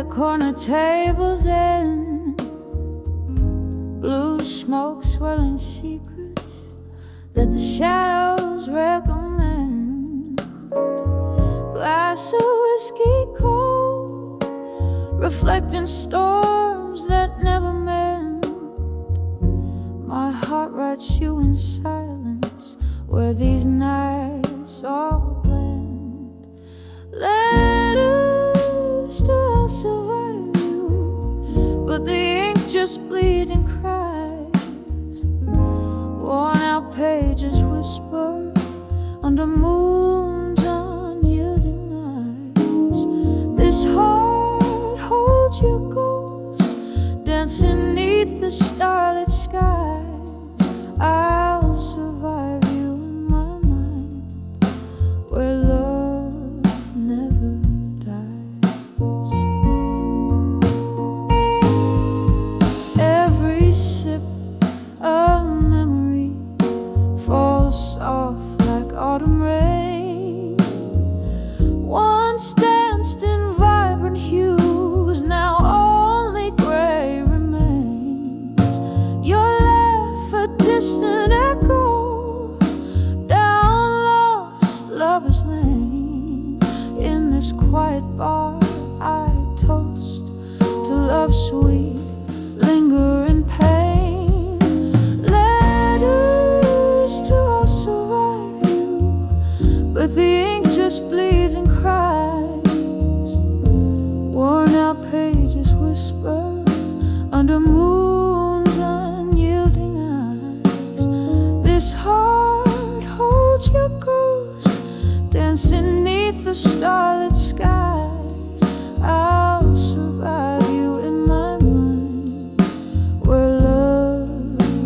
the corner table's end, blue smoke swirling secrets that the shadows recommend. Glass of whiskey cold, reflecting storms that never mend. My heart writes you in silence, where these nights all blend. Letters to I'll survive you, but the ink just bleeds and cries. Worn out pages whisper under moon's unyielding eyes. This heart holds your ghost, dancing neath the starlit skies. I'll survive you in my mind, where love never dies. Every sip of memory falls soft like autumn rain. Once danced in vibrant hues, now only gray remains. Your laugh, a distant echo down lost lovers' lane. In this quiet bar I toast to love sweet, lingering pain. Letters to I'll survive you, but the ink just bleeds and cries. Worn out pages whisper under moon's unyielding eyes. This heart holds your ghost, dancing neath the starlit skies. I'll survive you in my mind, where love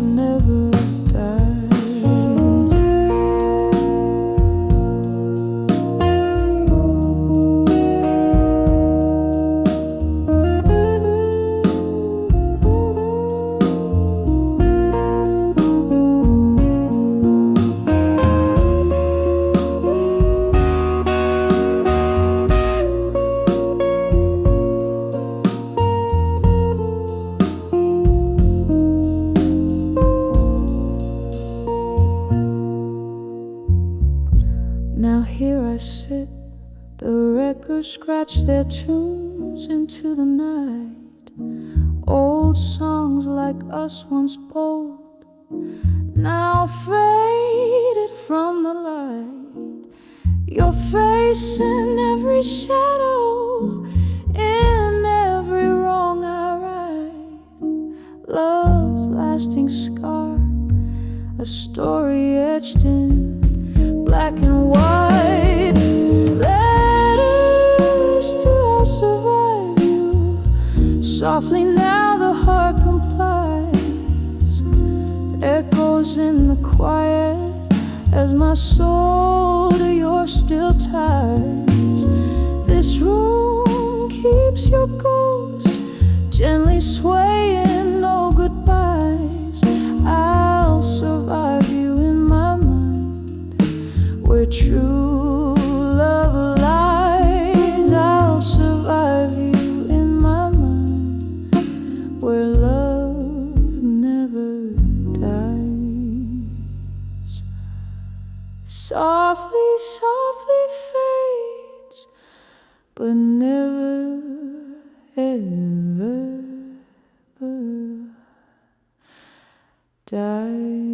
never dies. Now here I sit, the records scratch their tunes into the night. Old songs like us once bold, now faded from the light. Your face in every shadow, in every wrong I write. Love's lasting scar, a story etched in black and white. Letters to I'll survive you, softly now the heart complies. Echoes in the quiet as my soul to yours still ties. This room keeps your ghost gently swaying, no goodbyes. I'll survive you in my mind, where true love lies. I'll survive you in my mind, where love never dies. Softly, softly fades, but never, ever, ever dies.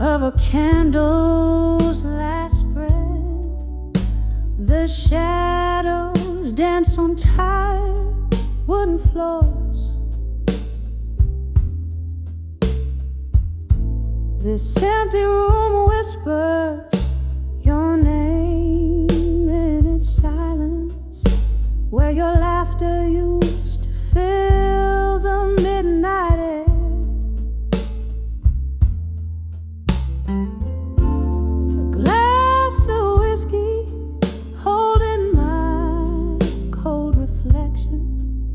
Of a candle's last spread, the shadows dance on tired wooden floors. This empty room whispers your name infinite silence, where your laughter used to fill the midnight air. A glass of whiskey holding my cold reflection,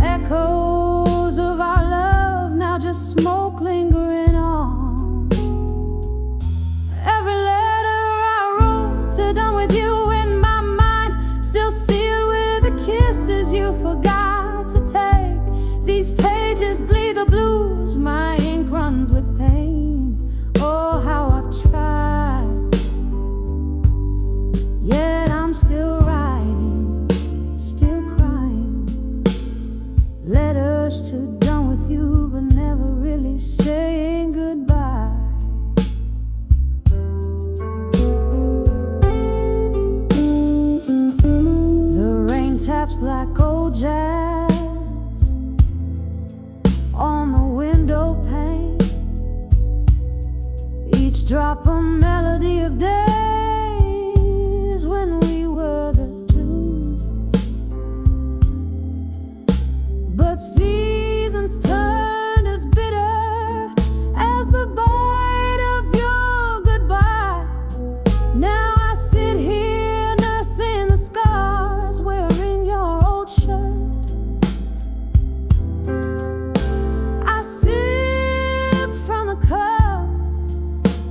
echoes of our love now just smoke lingering on. Every letter I wrote to done with you in my mind, still sealed with the kisses you forgot to take. These pages bleed the blues, my ink runs with pain. Oh, how I've tried, yet I'm still writing, still crying. Letters to done with you, but never really saying goodbye. The rain taps like old jazz on the window pane, each drop a melody of days when we were the two. But seasons turned as bitter as the bite of your goodbye. Now I sit here nursing the scars, wearing your old shirt. I sip from the cup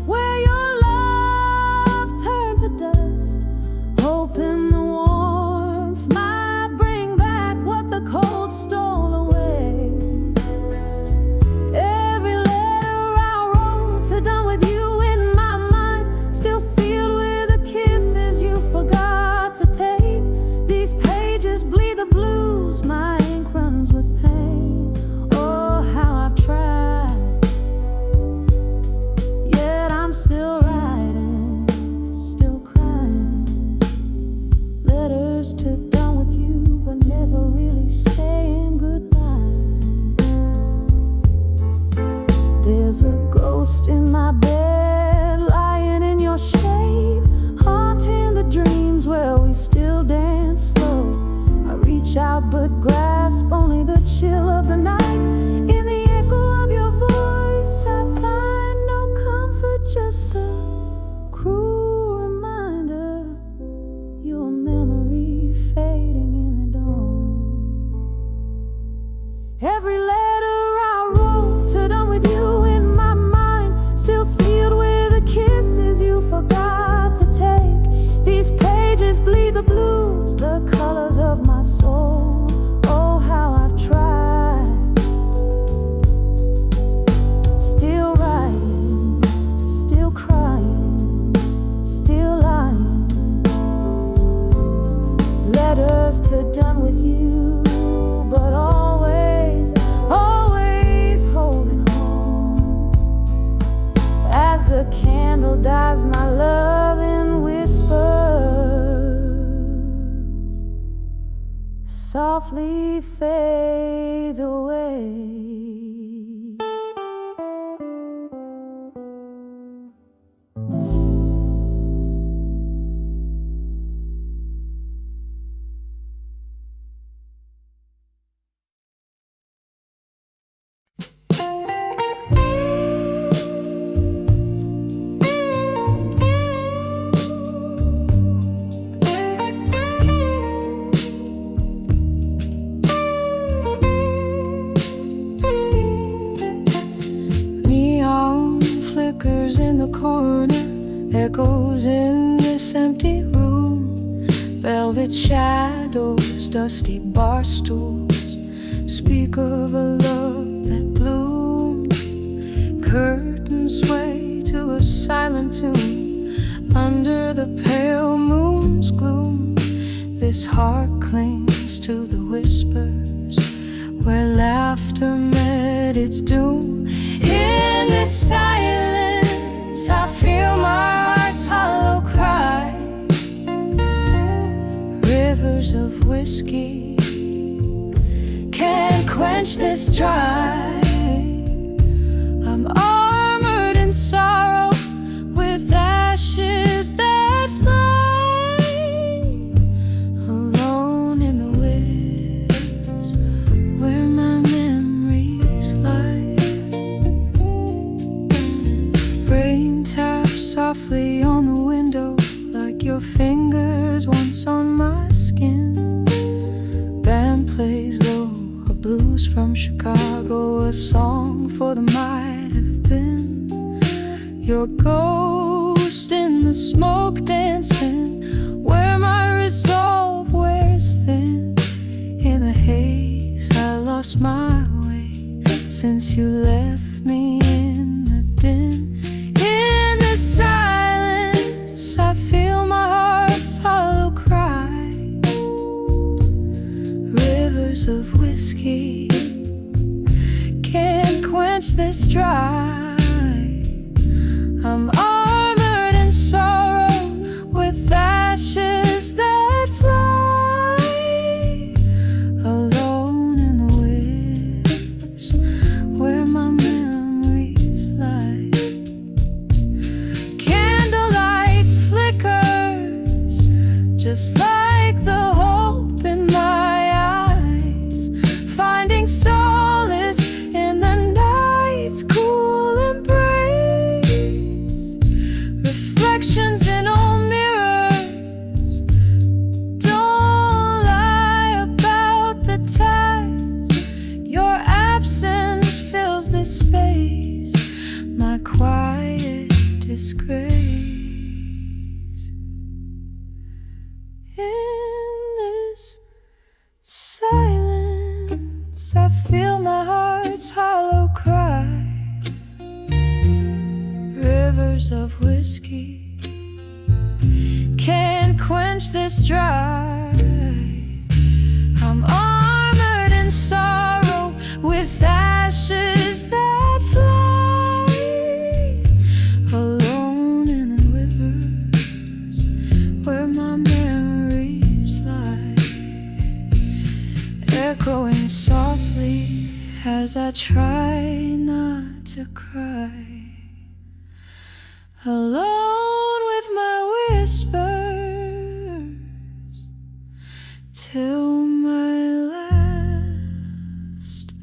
where your love turned to dust, hoping the warmth might bring back what the cold stole away. Every letter I wrote to done with you in my mind, still sealed with the kisses you forgot to take. These pages bleed the blues, my ink runs with pain. Oh, how I've tried, yet I'm still writing, still crying. Letters to done with you, but never really saying goodbye. There's a ghost in my bed, lying in your shade, haunting the dreams where we still dance slow. I reach out but grasp only the chill of the night. In the echo of your voice I find no comfort, just the cruel reminder, your memory fading in the dawn. Every letter I wrote to done with you in my mind, still sealed with the kisses you forgot to take. These pages bleed the blues, the colors of my soul. Oh, how I've tried, still writing, still crying, still lying. Letters to done with you, but always, always holding on. As the candle dies, my love in whispers softly fades away. Echoes in this empty room, velvet shadows, dusty bar stools, speak of a love that bloomed. Curtains sway to a silent tune, under the pale moon's gloom. This heart clings to the whispers, where laughter met its doom. In this silence I feel my heart's hollow cry. Rivers of whiskey can't quench this dry. I'm armored in sorrow with ashes that fly. before there might have been. Your ghost in the smoke dancing, where my resolve wears thin. In the haze I lost my way, since you left me in the din. In the silence I feel my heart's hollow cry. Rivers of whiskey can't quench this dry. I'm armored in sorrow, with ashes that fly. Alone in the woods, where my memories lie. Candlelight flickers, just like the hope in my eyes. Finding solace in the night's cool embrace. Reflections in old mirrors don't lie about the task. Your absence fills this space, my quiet disgrace. In this silence I feel my heart's hollow cry. Rivers of whiskey can't quench this dry. I'm armored in sorrow, with ashes that fly. Alone in the rivers, where my memories lie. Echoing softly as I try not to cry. Alone with my whispers, till my last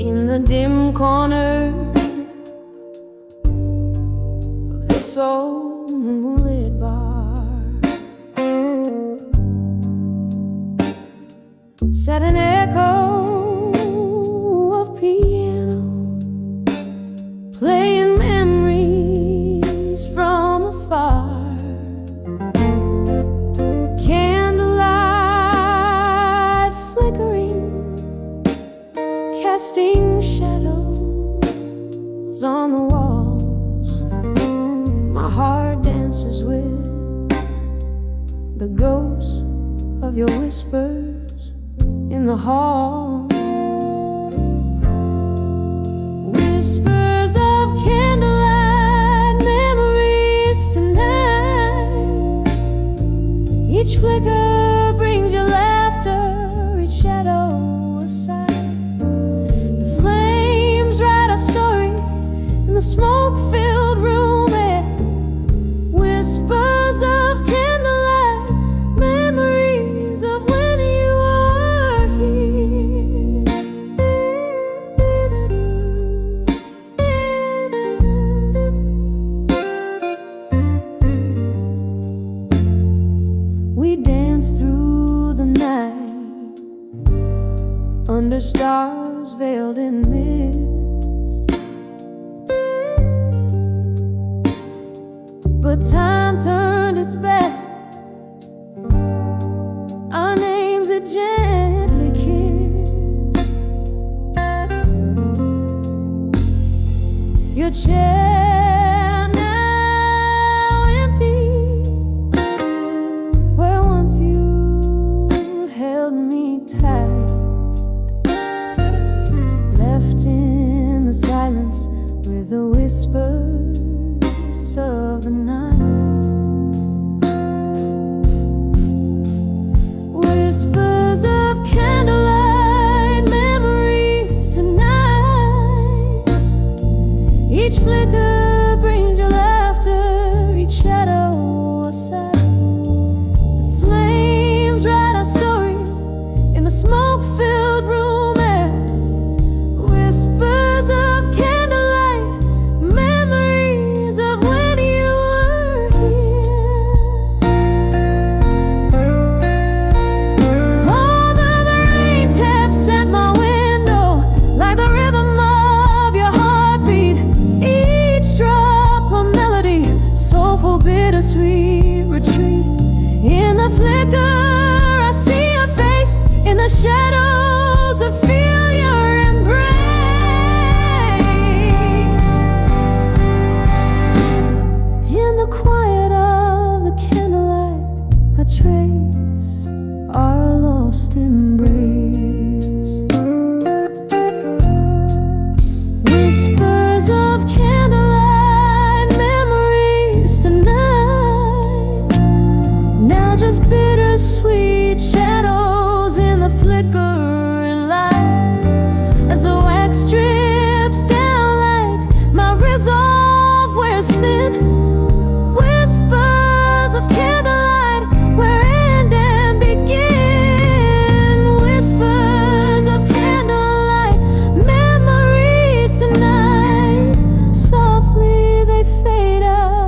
in the dim corner of this old moonlit bar sat an echo of piano, playing memories from afar. Candlelight flickering, casting shadows on the walls. My heart dances with the ghosts of your whispers in the hall. Whispers of candlelight memories tonight. Each flicker brings your laughter, each shadow a sigh. Story in the smoke-filled room air. Whispers of candlelight, memories of when you were here. We danced through the night under stars veiled in mist. But time turned its back. Our names it gently kissed. Your chair now empty, where once you held me tight. Left in the silence with the whispers of the night. flicker brings your laughter, each shadow a sigh. The flames write our story in the smoke-filled room air. Whispers of candlelight, memories of when you were here. All the rain taps at my window like the rhythm of your heartbeat. Each drop a melody, soulful, bittersweet retreat. In the flicker I see your face, in the shadows I feel your embrace. In the quiet of the candlelight I trace our lost embrace. Whispers of candlelight, memories tonight. Now just bittersweet shadows in the flickering light. As the wax drips down like my resolve wears thin. Whispers of candlelight where end and begin. Whispers of candlelight, memories tonight. Softly they fade out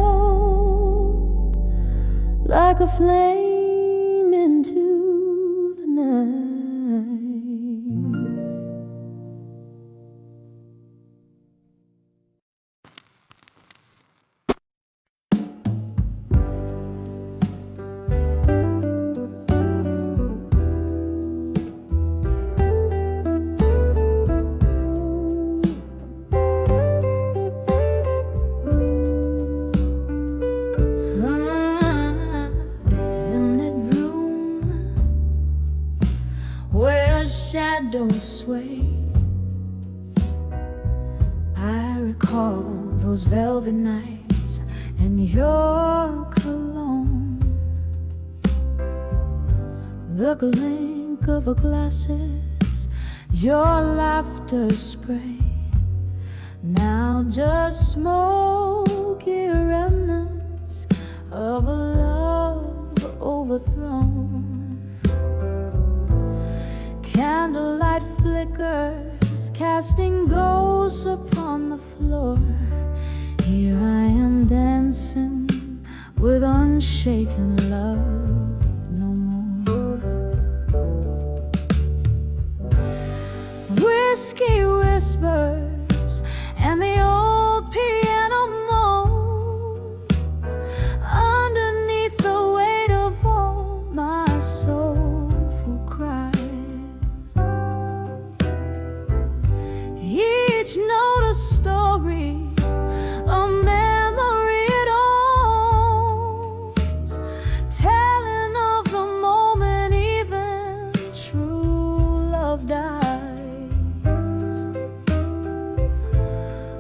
like a flame into the night. Where shadows sway, I recall those velvet nights and your cologne. The clink of our glasses, your laughter spray. Now just smoky remnants of a love overthrown. Candlelight flickers, casting ghosts upon the floor. Here I am dancing with unshaken love no more. Whiskey whispers and the old piano moans underneath the weight of all my soulful cries. Each note a story, a memory it owns, telling of the moment even true love dies.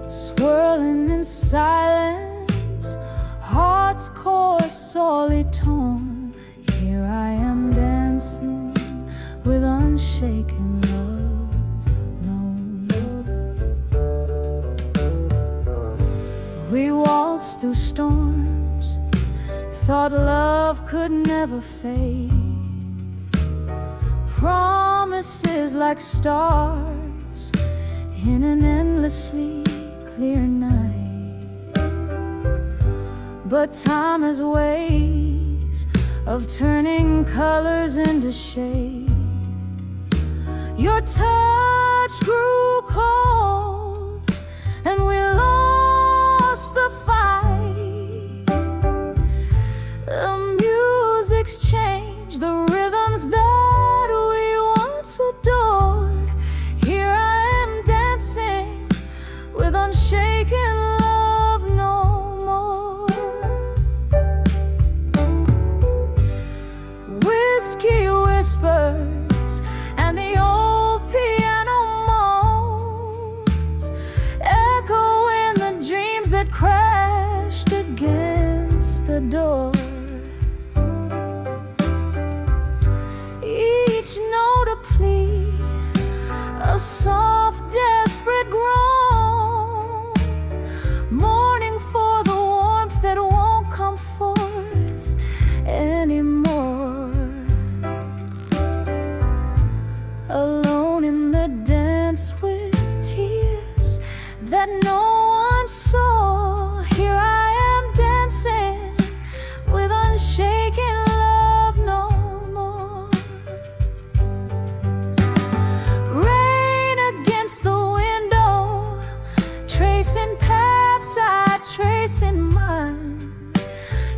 Swirling in silence, heart's core sorely torn. Here I am dancing with unshaken love. We waltzed through storms, thought love could never fade. Promises like stars in an endlessly clear night. But time has ways of turning colors into shade. Your touch grew cold and we lost the fight. The music's changed, the rhythms that we once adored. Here I am dancing with unshaken love no more. Whiskey whispers and the old piano moans echo in the dreams that crashed against the door. Each note a plea, a soft desperate groan, that no one saw. Here I am dancing with unshaken love no more. Rain against the window, tracing paths I trace in mine.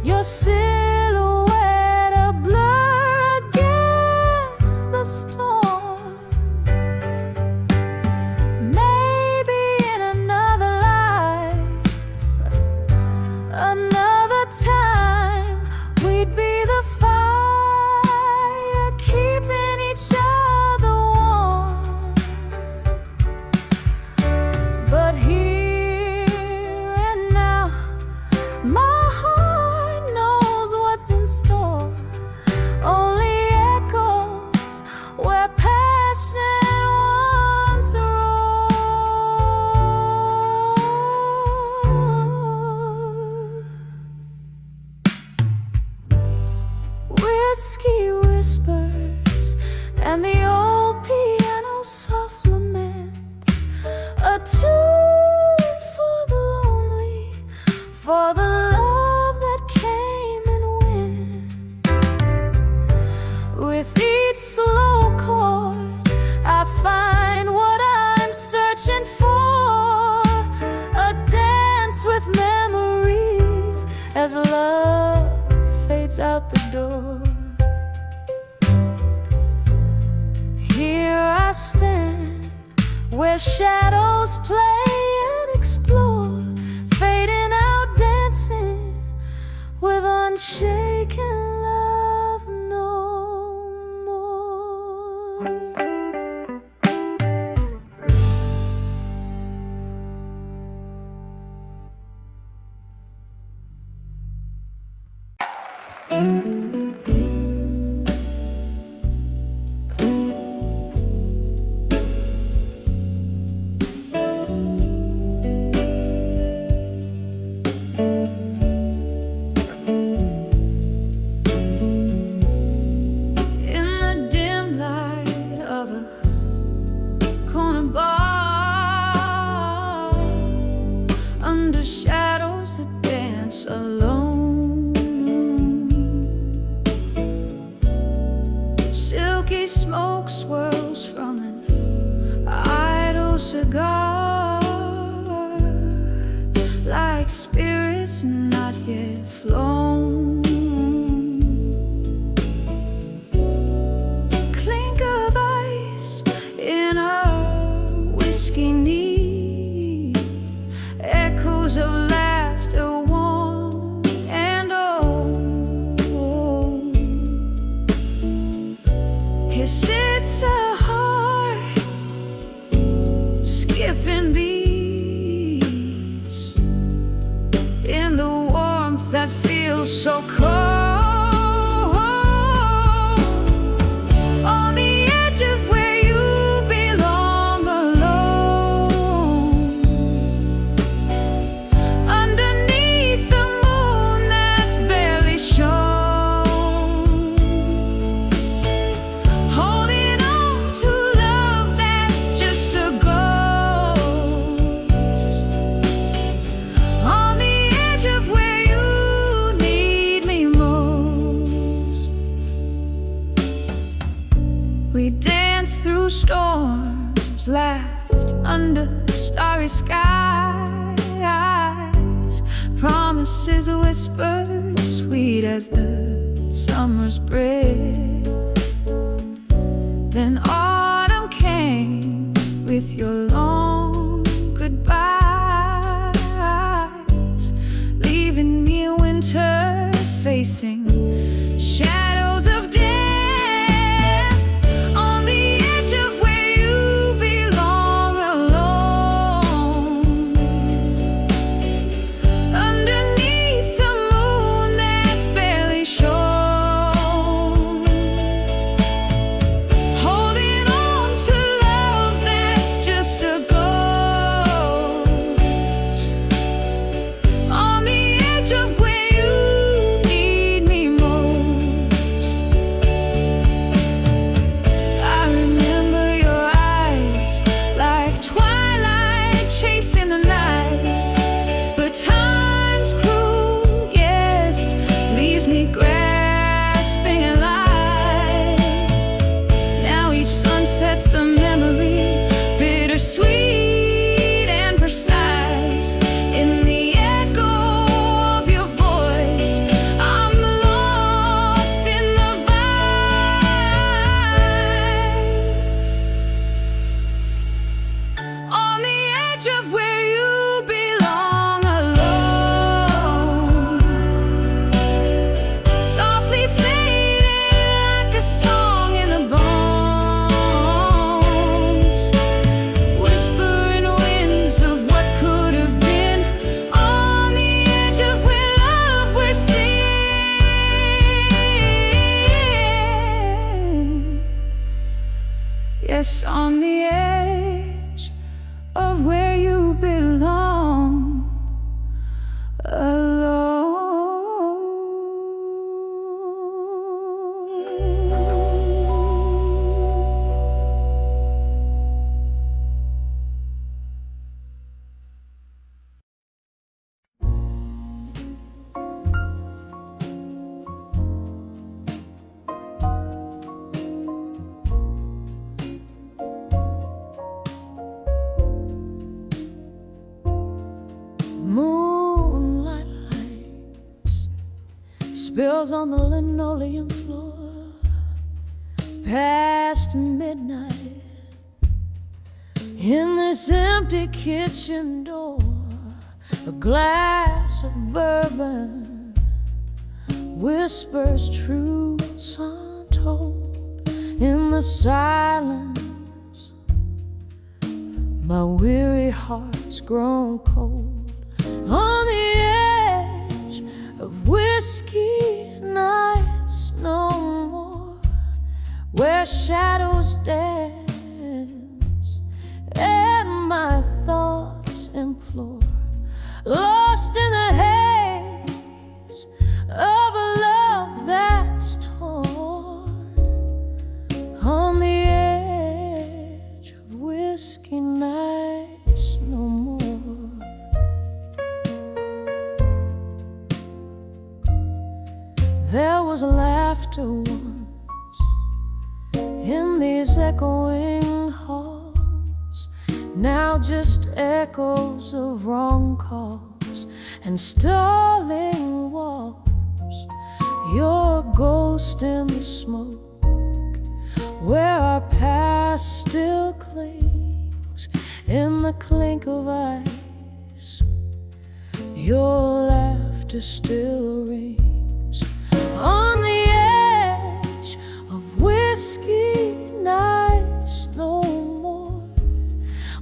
Your silhouette a blur against the storm. Maybe in another life, another time, we'd be the fire keeping each other warm. But here and now, my heart knows what's in store. Only echoes where passion once roared. Whiskey whispers and the old piano soft lament, a tune for the lonely, for the love that came and went. With each slow chord, I find what I'm searching for, a dance with memories as love fades out the door. Here I stand, where shadows play and explore, fading out, dancing with unshaken love no more. In the dim light of a corner bar, under shadows that dance alone, silky smoke swirls from an idle cigar, like spirits not yet flown. Clink of ice in a whiskey knee, echoes of laughter warm and old. Here sits a heart skipping beats in the warmth that feels so cold. On the edge of where you belong, alone, underneath the moon that's barely shown, holding on to love that's just a ghost. On the edge of where you need me most. We danced through storms, laughed under starry skies, promises whispered sweet as the summer's breath. Then autumn came with your long goodbyes, leaving me in winter facing shadows of death. On the edge of where you belong, alone, underneath the moon that's barely shown, Yes, on the edge of where you belong, alone. Moonlight lights spills on the linoleum floor past midnight. In this empty kitchen door, a glass of bourbon whispers truths untold. In the silence, my weary heart's grown cold. On the edge of whiskey nights no more, where shadows dance and my thoughts implore, lost in the haze of a love that's torn. On the edge of whiskey nights no more. There was laughter once in these echoing halls, now just echoes of wrong calls and stalling walls. Your ghost in the smoke, where our past still clings in the clink of ice. Your laughter still rings. On the edge of whiskey nights no more,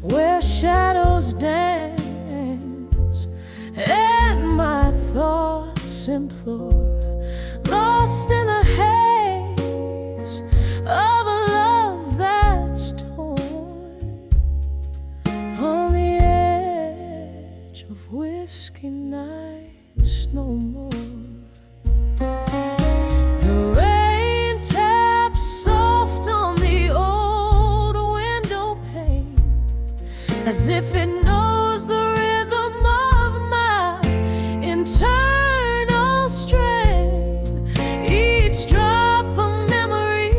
where shadows dance and my thoughts implore, lost in the haze of a love that's torn. On the edge of whiskey nights no more. As if it knows the rhythm of my internal strain. Each drop of memory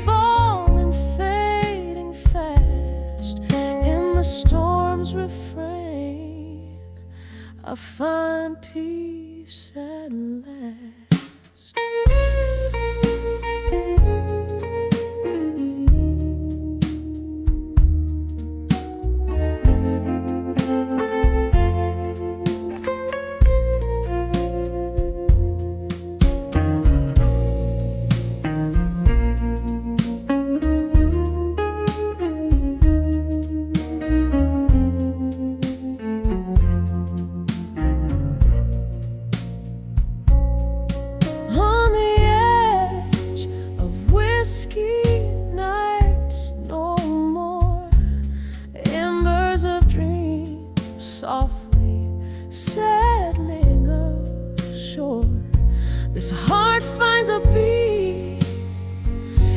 falling, fading fast. In the storm's refrain, I find peace at last. Softly settling ashore, this heart finds a beat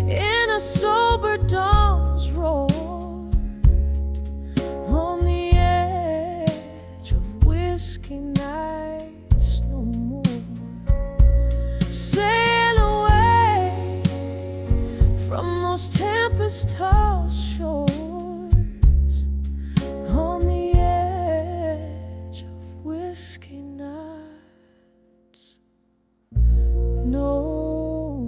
in a sober dawn's roar. On the edge of whiskey nights no more, sail away from those tempest-tossed shores. On the whiskey nights no more.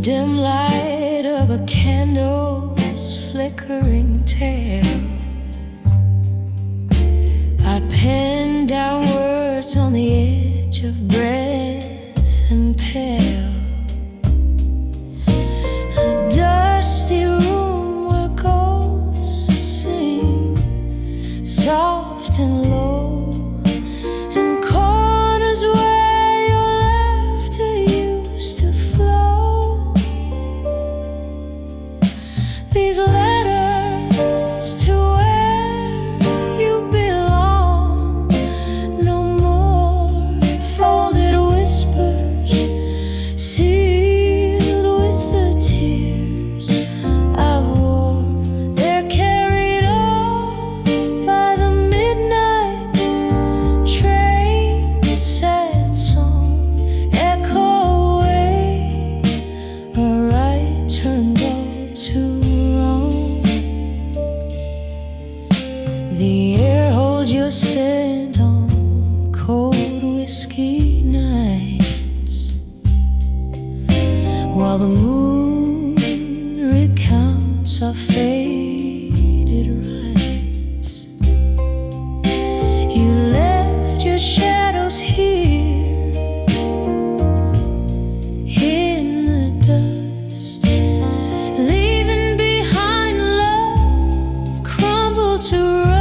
Dim light of a candle's flickering tail, I pen downwards on the edge of breath and pale. A dusty room where ghosts sing, soft and low, and corners where your laughter used to flow. These letters to where you belong, no more folded whispers, sealed with the tears I've wore. They're carried off by the midnight train, sad song echo away, a right turned all to wrong. The air holds your scent on cold whiskey nights, while the moon recounts our faded rights. You left your shadows here in the dust, leaving behind love crumbled to rust.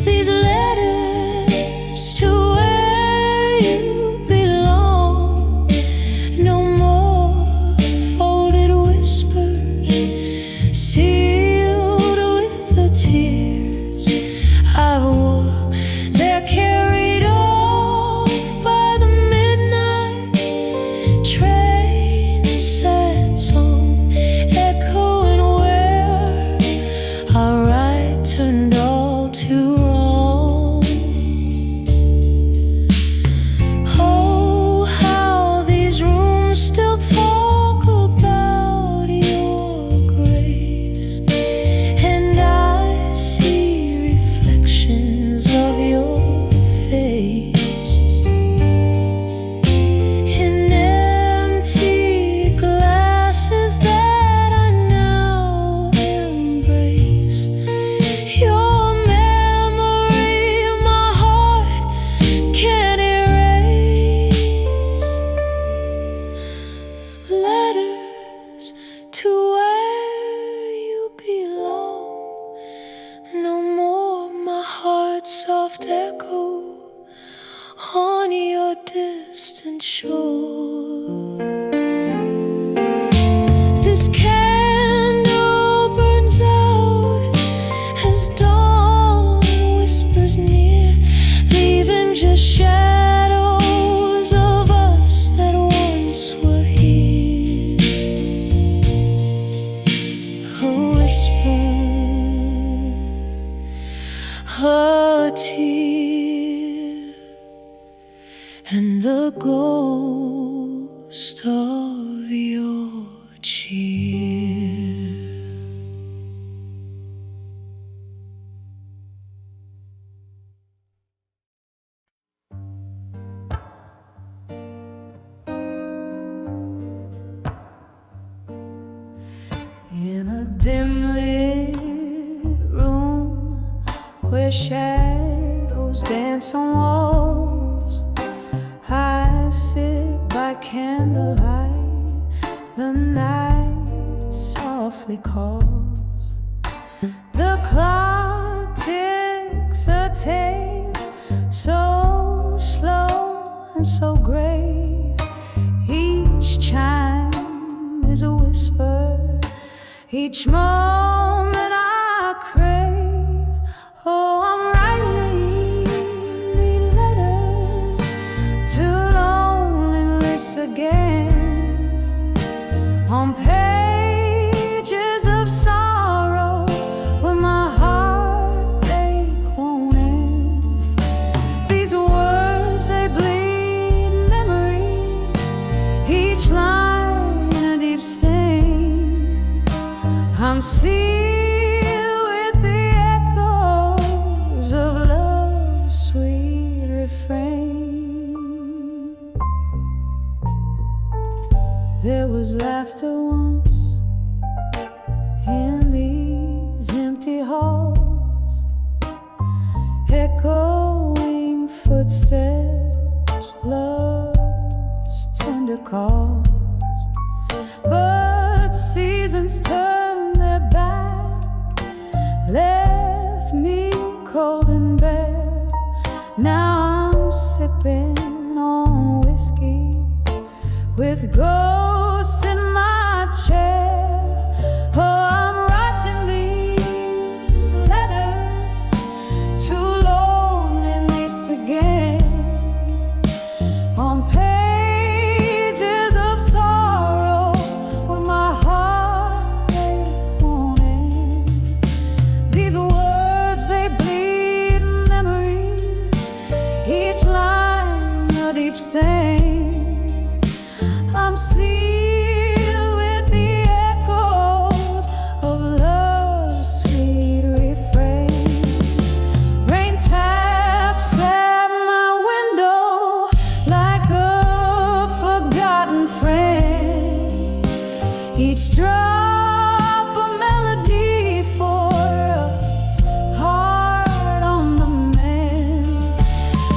These letters to where you belong, no more folded whispers, sealed with the tears I've wore. They're carried off by the midnight train, sad song echoing where our right turned all to wrong. Oh, how these rooms still talk about your grace, and I see reflections of your face in empty glasses that I now embrace. Your memory my heart can't erase. Letters to where you belong, no more my heart's soft echo on your distant shore. This candle burns out as dawn whispers near, leaving just shadows of us that once were here. A whisper, a tear, and the ghost of your cheer. In a dim lit room where shadows dance on walls, I sit by candlelight. The night softly calls. The clock ticks a tale so slow and so grave. Each chime is a whisper, each moment I crave. Oh, I'm writing these letters to loneliness again, on pages of sorrow where my heartache won't end. These words, they bleed memories, each line a deep stain. I'm seeing with ghosts in my chair. Oh, I'm writing these letters to loneliness again, on pages of sorrow where my heartbreak won't end. These words, they bleed memories, each line a deep stain. I'm sealed with the echoes of love's sweet refrain. Rain taps at my window like a forgotten friend. Each drop a melody for a heart on the mend.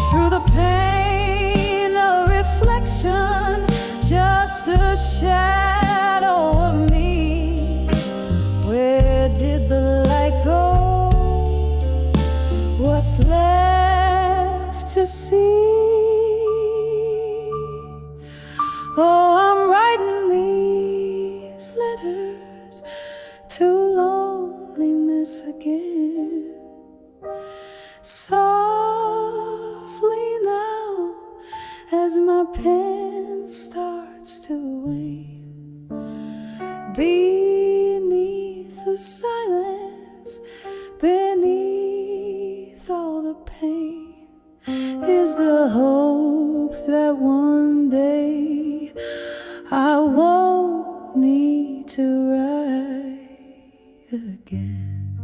Through the pain, a reflection, just a shadow of me. Where did the light go? What's left to see? Oh, I'm writing these letters to loneliness again, softly now as my pen starts to wane. Beneath the silence, beneath all the pain, is the hope that one day I won't need to write again.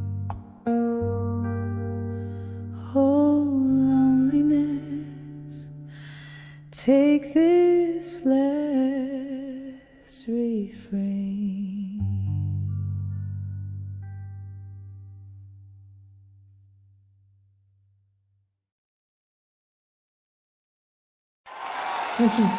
Oh, loneliness, take this last refrain. Thank you.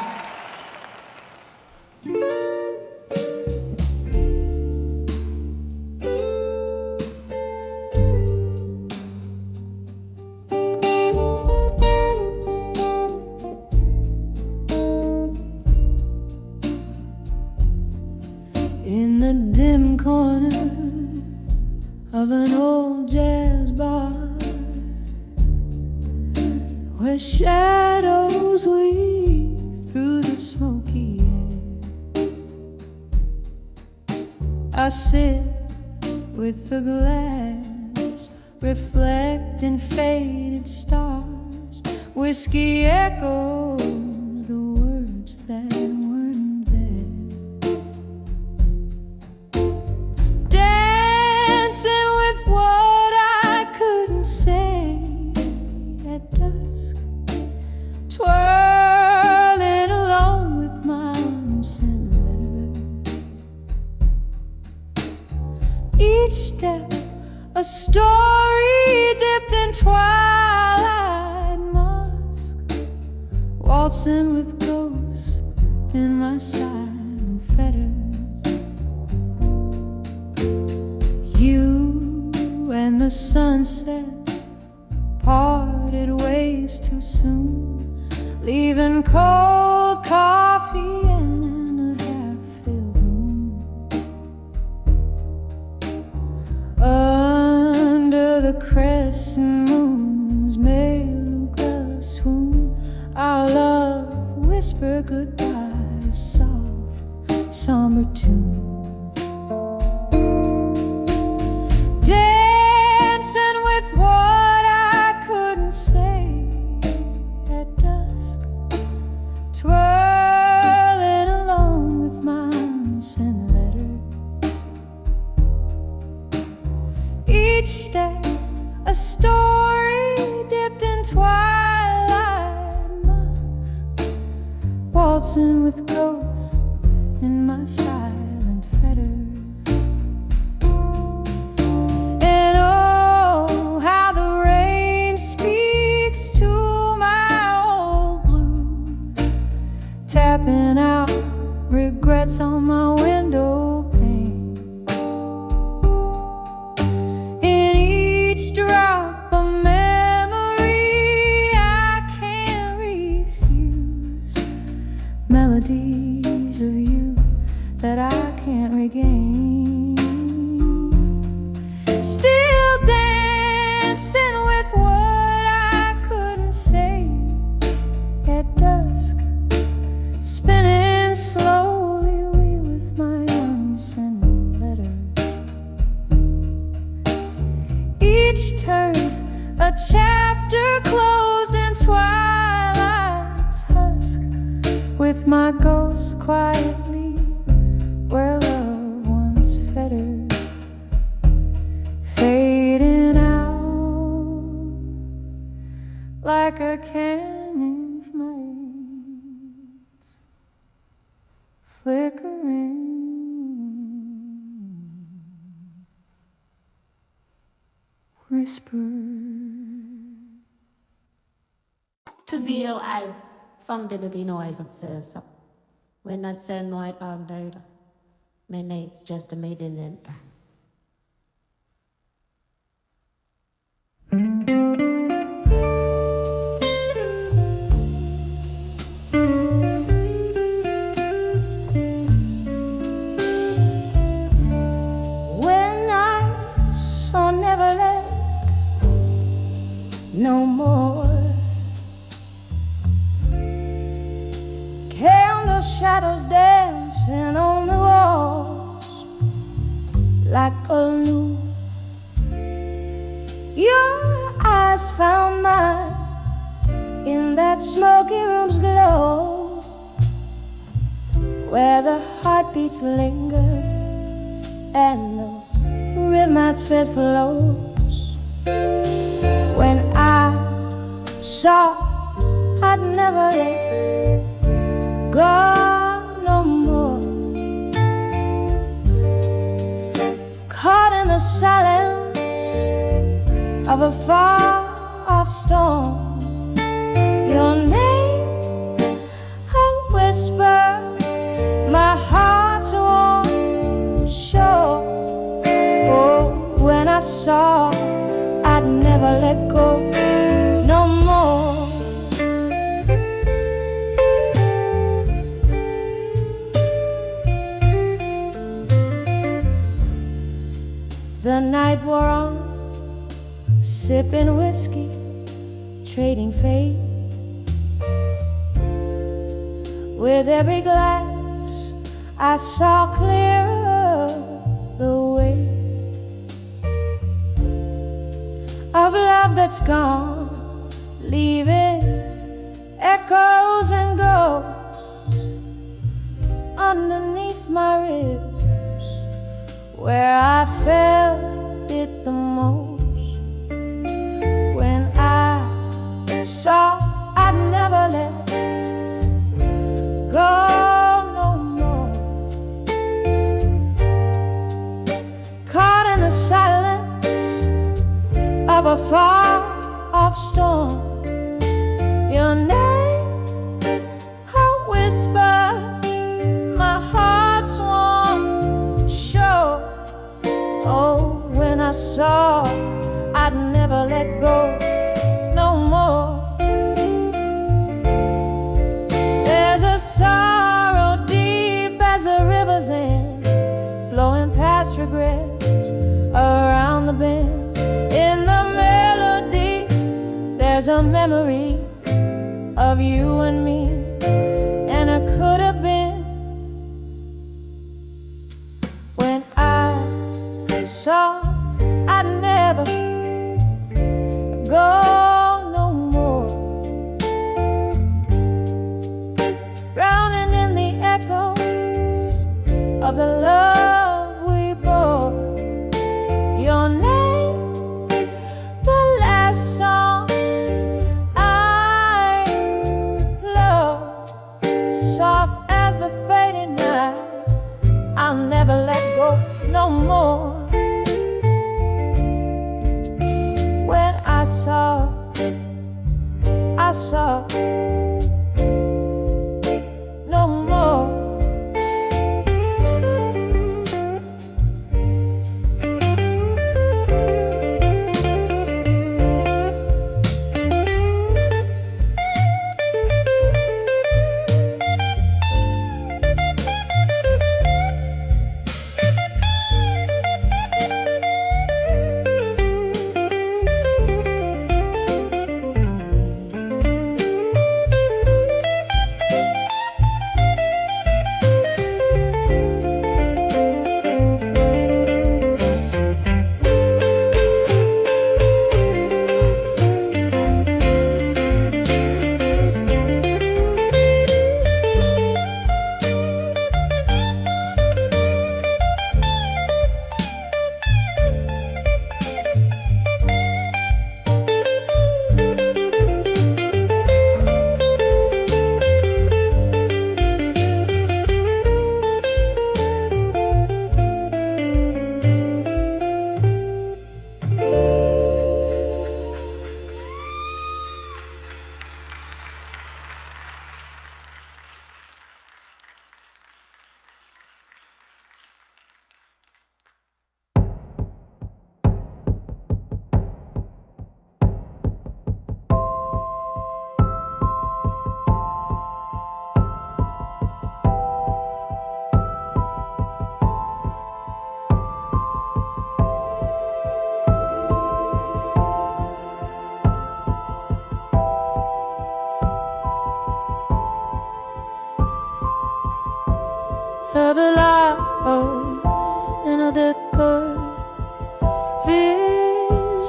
In the dim corner of an old jazz bar, where shadows weave through the smoky air, I sit with the glass, reflecting faded stars. Whiskey echoes the words that weren't there. Dancing with what I couldn't say at dusk, twirling along with my unsent letter. Each step a story dipped in twilight musk, waltzing with ghosts in my silent fetters. You and the sunset parted ways too soon, leaving cold coffee in a half-filled room. Under the crescent moon's Meluka swoon, our love whispered goodbye, a soft, somber tune. Dancing with what I couldn't say at dusk, twirling along with my unsent letter. Each step a story dipped in twilight musk, waltzing with ghosts in my silent fetters. And oh, how the rain speaks to my old blues, tapping out regrets on my window pane. In each drop of memory I can't refuse, melody still dancing with what I couldn't say at dusk, spinning slowly away with my unsent letter. Each turn a chapter closed in twilight's husk, with my ghost quietly where love once fettered, fading out like a canyon flames, flickering. Whisper. To zeal I've found the baby noise of says when not send white arm died. My nate's just a maiden enter. When I saw Neverland no more, candle shadows dancing on the walls like a loop. Your eyes found mine in that smoky room's glow, where the heartbeats linger and the rhythm's fist flows. When I saw I'd never let go no more, caught in the silence of a far-off storm, your name a whisper, my heart's warm shore. Oh, when I saw I'd never let go no more. The night wore on, sipping whiskey, trading fate. With every glass I saw clearer the way of love that's gone, leaving echoes and ghosts underneath my ribs, where I felt it the most. When I saw I'd never let go no more, caught in the silence of a far-off storm, your name a whisper, my heart's warm shore. Oh, when I saw I'd never let go no more. There's a sorrow deep as the river's end, flowing past regrets around the bend. In the melody there's a memory of you and me, and it could have been. When I saw I'd never go no more, drowning in the echoes of the love we bore, your name the last song I loved.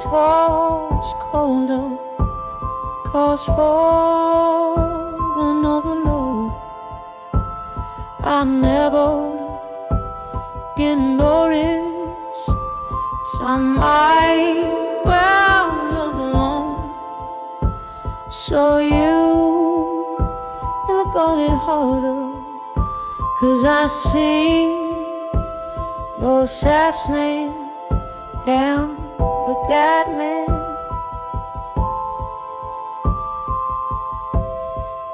so colder, cause for an overload. I never get noticed, so I might well look alone. So you never got it harder, 'cause I see your last name down begat me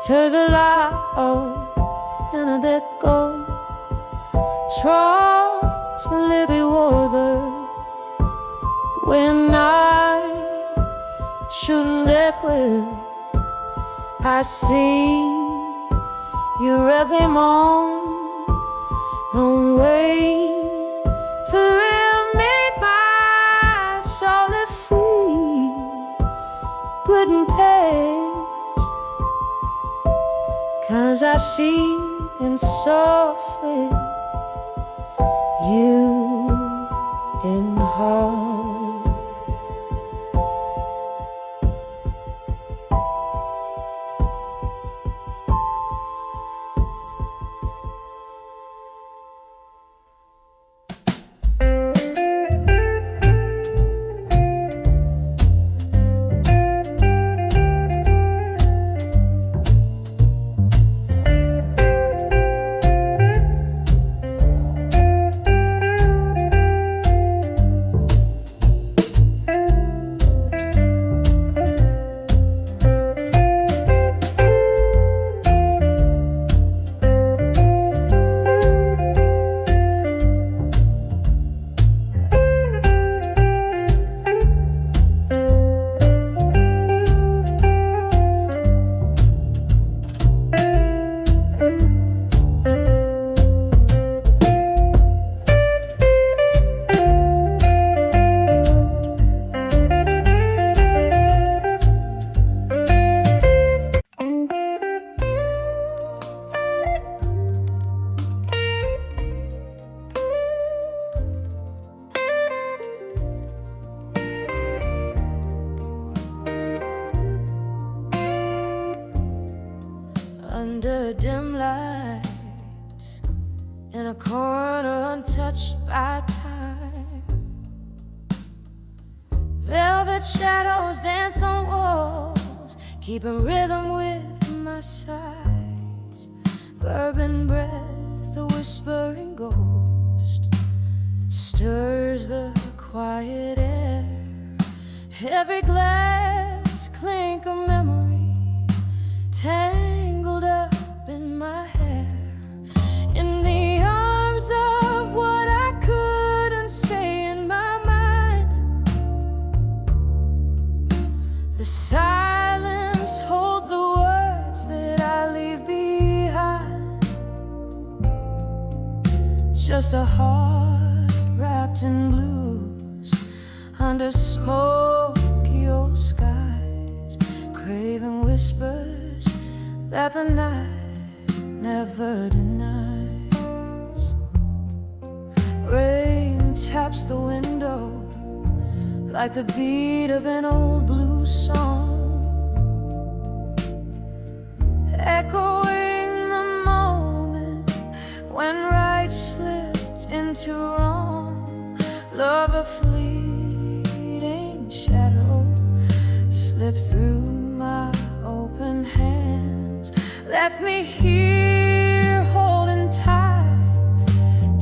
to the light and I let go. Trust the living water when I shouldn't let well. I see you every morning. Don't wait for it, make my soul to feel good and pace. 'Cause I see in softly you in heart. Under dim lights in a corner untouched by time, velvet shadows dance on walls, keeping rhythm with my sighs. Bourbon breath, the whispering ghost stirs the quiet air. Every glass clink of memory tangled up in my hair, in the arms of what I couldn't say in my mind. The silence holds the words that I leave behind. Just a heart wrapped in blues under smoky old skies, craving whispers that the night never denies. Rain taps the window like the beat of an old blues song, echoing the moment when right slipped into wrong. Love, a fleeting shadow slipped through my open hands, left me here holding tight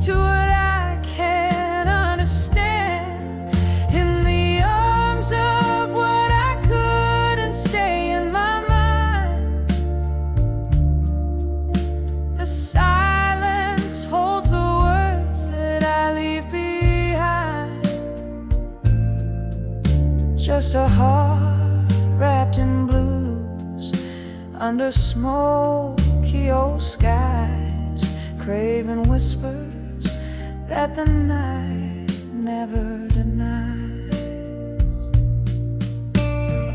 to what I can't understand, in the arms of what I couldn't say in my mind. The silence holds the words that I leave behind. Just a heart wrapped in blues under smoky old skies, craving whispers that the night never denies.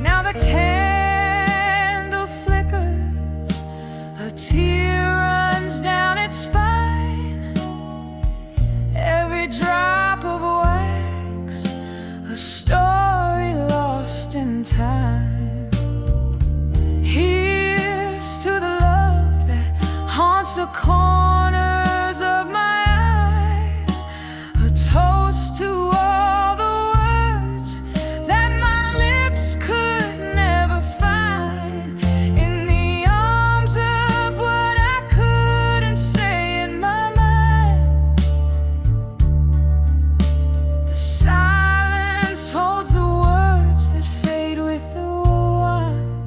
Now the candle flickers, a tear runs down its spine, every drop of wax a story in time. Here's to the love that haunts the corners of my eyes. A toast to all the words that my lips could never find. In the arms of what I couldn't say in my mind. The silence holds the words that fade with the wine.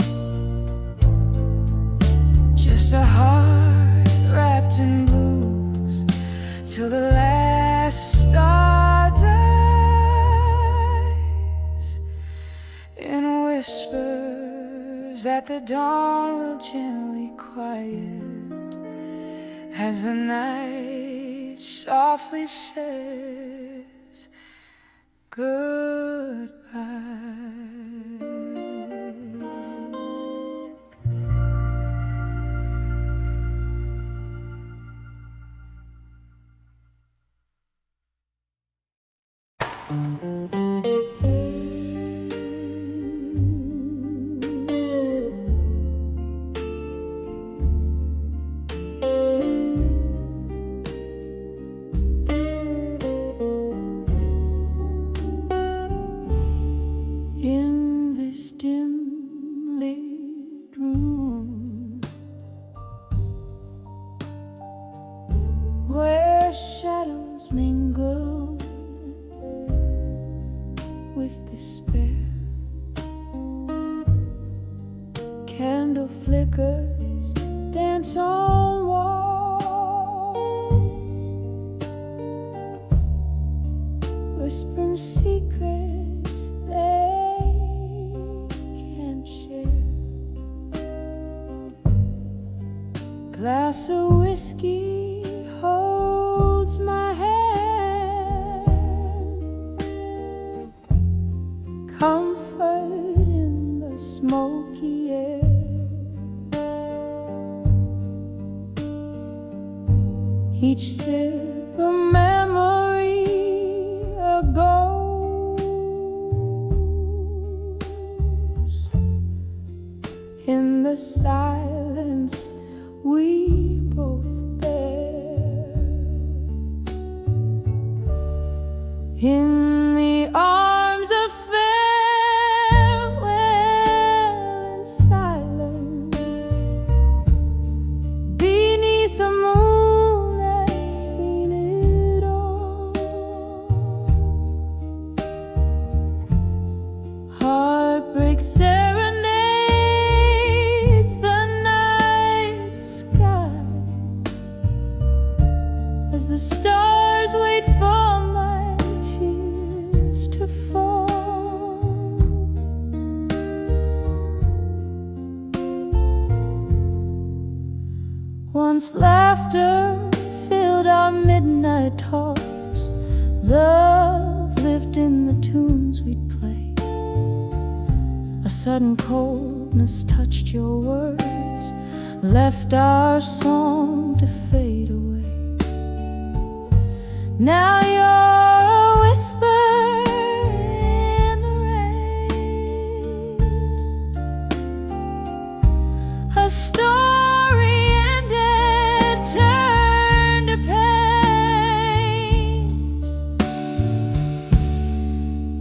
Just a heart wrapped in blues till the last star dies. In whispers that the dawn will gently quiet as the night softly says goodbye. In this dim lit room where shadows mingle with despair, candle flickers dance on walls, whispering secrets they can't share. Glass of whiskey holds my hand, comfort in the smoky air. Each sip a memory, a ghost. In the silence we both bear. In the arms of farewell and silence, beneath the moon that's seen it all. Heartbreak serenades the night sky as the stars wait for my tears to fall. Once laughter filled our midnight talks, love lived in the tunes we'd play. A sudden coldness touched your words, left our song to fade away. Now you're a whisper in the rain, a story ended, turned to pain.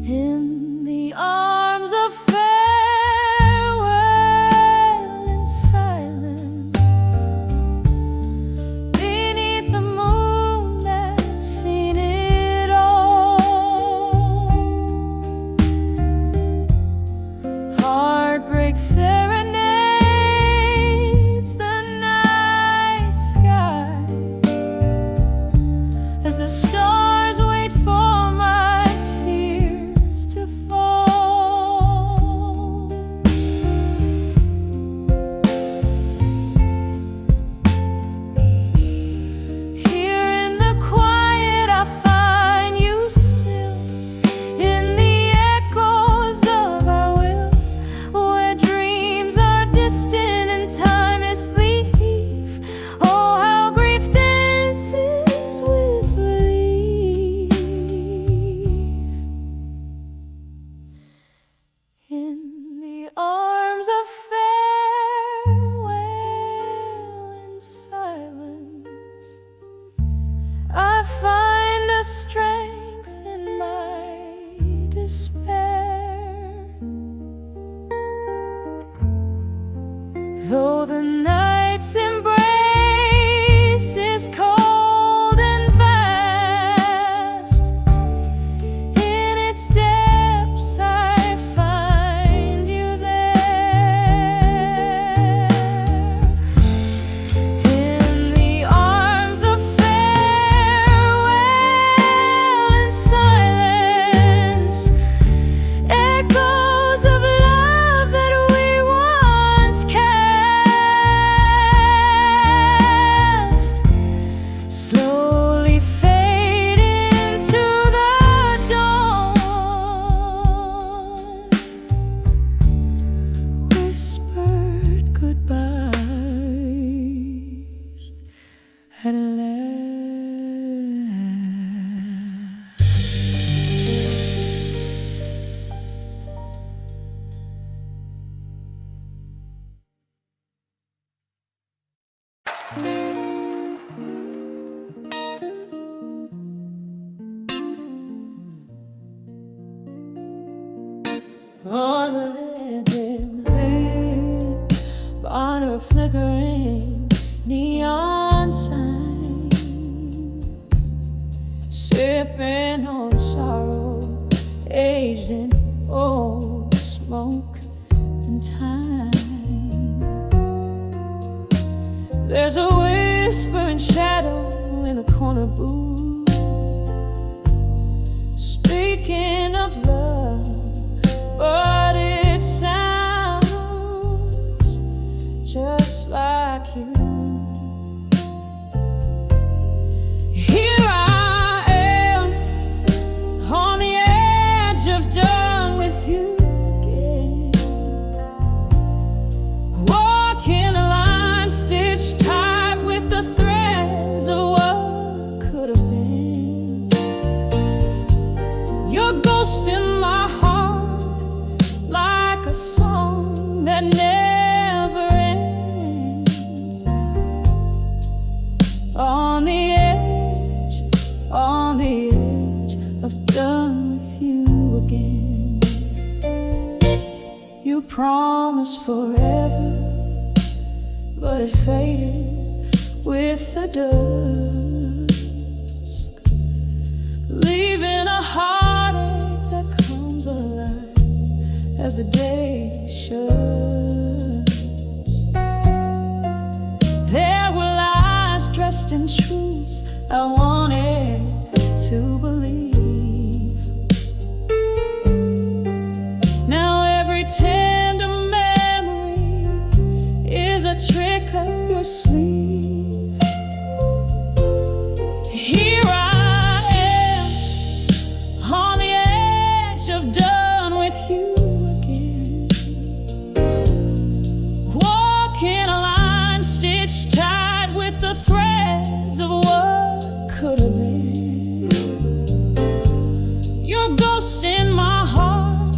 In the arms of farewell and silence, beneath the moon that's seen it all. Though the night's embrace is cold and vast, in its depths I find you there. In the arms of farewell and silence, echoes of love that we once cast slowly fade into the dawn. Whispered goodbyes at last. On the dim lamp, on her flickering neon sign, sipping on sorrow, aged in old smoke and time. There's a whispering shadow in the corner booth, speaking of love, but it sounds just like you. Here I am, on the edge of done with you again, walking a line stitched tight with the threads of what could have been. Your ghost in my heart, like a song that never ends. On the edge of done with you again. You promised forever, but it faded with the dusk, leaving a heartache that comes alive as the day shuts. There were lies dressed in truths I wanted to believe. Now every tender memory is a trick up your sleeve. Here I am, on the edge of done with you again, walking a line stitched tight with the threads of what could have been. Your ghost in my heart,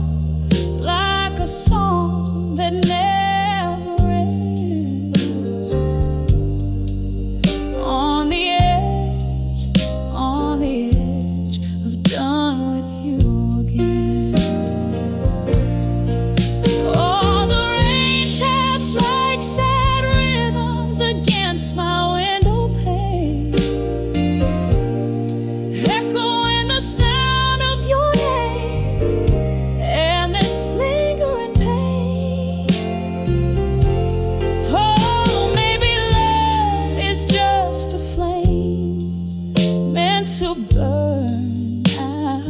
like a song that never ends. On the edge of done with you again. All the rain taps like sad rhythms against my window pane, echoing the sound of your name and this lingering pain. Oh, maybe love is just a flame meant to burn out,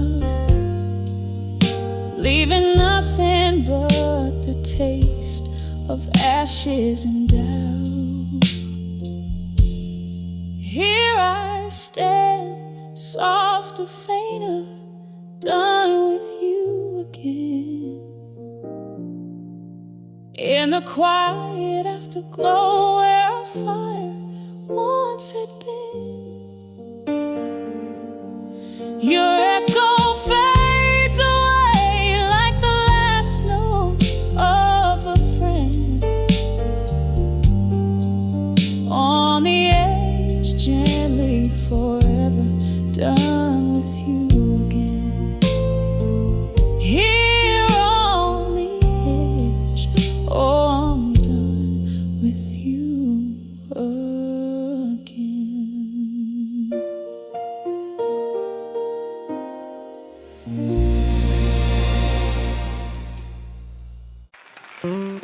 leaving nothing but the taste of ashes and doubt. Here I stand, soft to fainter, done with you again. In the quiet afterglow where our fire once had been, your echo fades away like the last note of a friend. On the edge, gently forever, done with you again. In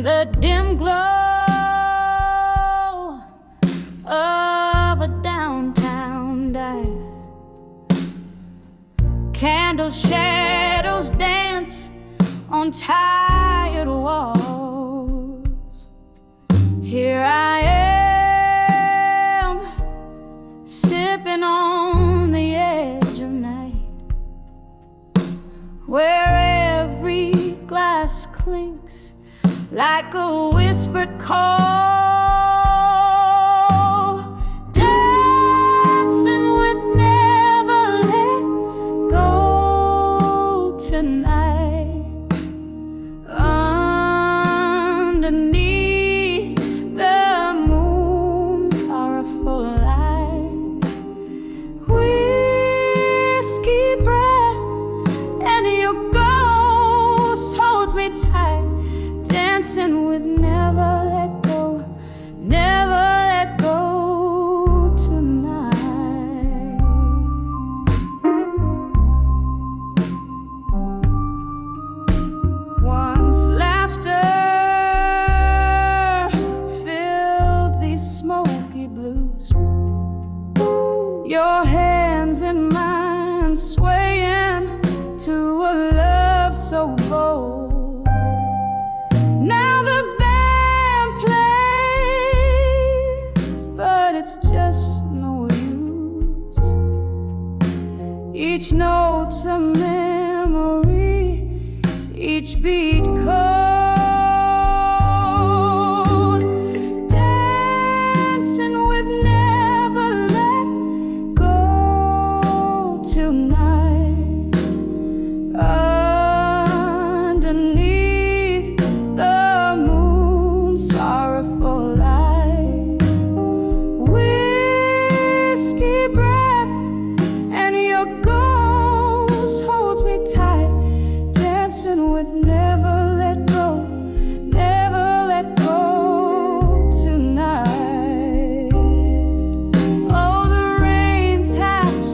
the dim glow of a downtown dive, candle shadows dance on tired walls. Here I am, sipping on the edge of night, where every glass clinks like a whispered call, dancing with never let go tonight, underneath the moon's sorrowful light. Whiskey breath and your ghost holds me tight, dancing with never let go, never let go tonight. Once laughter filled these smoky blues, your hands in mine swaying to a love so bold. Now the band plays, but it's just no use. Each note's a memory, each beat cold, dancing with never let go tonight, underneath the moon's sorrowful light. Whiskey breath and your ghost holds me tight, dancing with never let go, never let go tonight. Oh, the rain taps